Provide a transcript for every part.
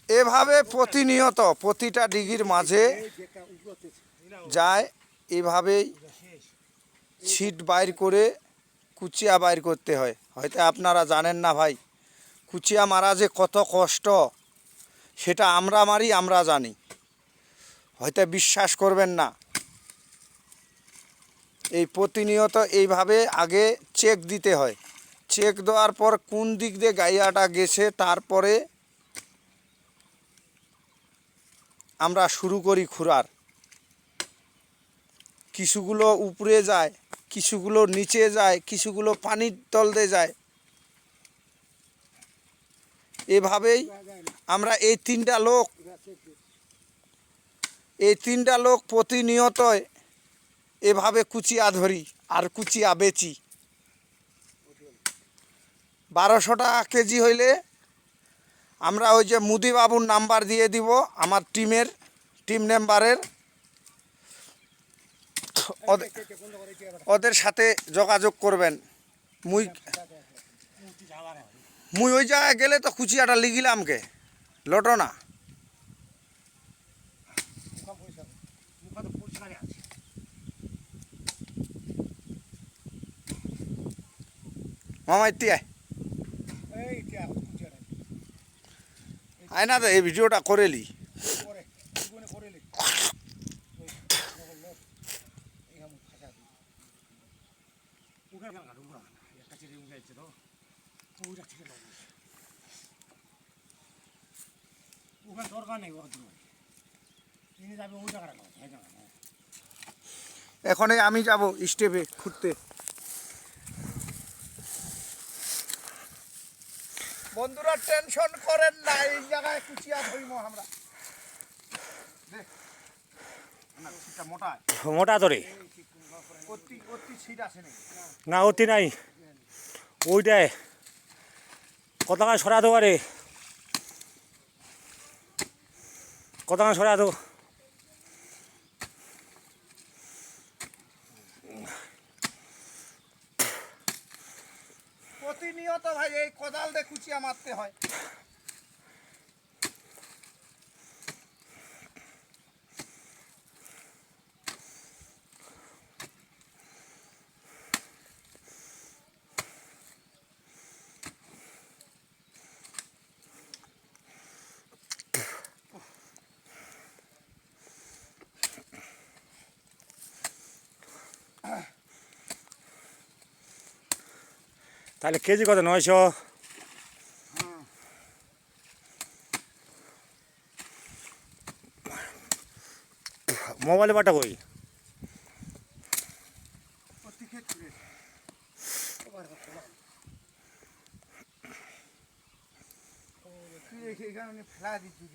এভাবে প্রতিনিয়ত প্রতিটা ডিগির মাঝে যায়, এভাবেই ছিট বাইর করে কুচিয়া বাইর করতে হয়। হয়তো আপনারা জানেন না ভাই, কুচিয়া মারা যে কত কষ্ট সেটা আমরা মারি, আমরা জানি, হয়তো বিশ্বাস করবেন না। এই প্রতিনিয়ত এইভাবে আগে চেক দিতে হয়, চেক দেওয়ার পর কোন দিক দিয়ে গাইয়াটা গেছে তারপরে আমরা শুরু করি খুঁড়ার। কিছুগুলো উপরে যায়, কিছুগুলো নিচে যায়, কিছুগুলো পানির তলতে যায়। এভাবেই আমরা এই তিনটা লোক প্রতিনিয়ত এভাবে কুচিয়া ধরি আর কুচিয়া বেচি। 1200 টাকা কেজি হইলে আমরা ওই যে মুদিবাবুর নাম্বার দিয়ে দিব, আমার টিম মেম্বারের, ওদের সাথে যোগাযোগ করবেন। মুই ওই জায়গায় গেলে তো কুচিয়াটা লিগিলাম কে লটো না। মামা ইতি আয় না তো এই ভিডিওটা করেলি। এখন আমি যাব স্টেপে খুঁড়তে। বন্ধুরা টেনশন করেন না, এই জায়গায় কুচিয়া ধরিব আমরা। মোটা ধরে না, অতি নাই ওইটাই কত সরা দো, আরে কত সরা দো। প্রতিনিয়ত ভাই এই কোদাল দিয়ে কুচিয়া মারতে হয়। তাহলে কেজি কত? 900। মোবাইলে বাটা কই? ফেলা দিচ্ছি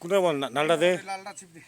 কোনটা বল নালটা দে। লালটা চিপ দে।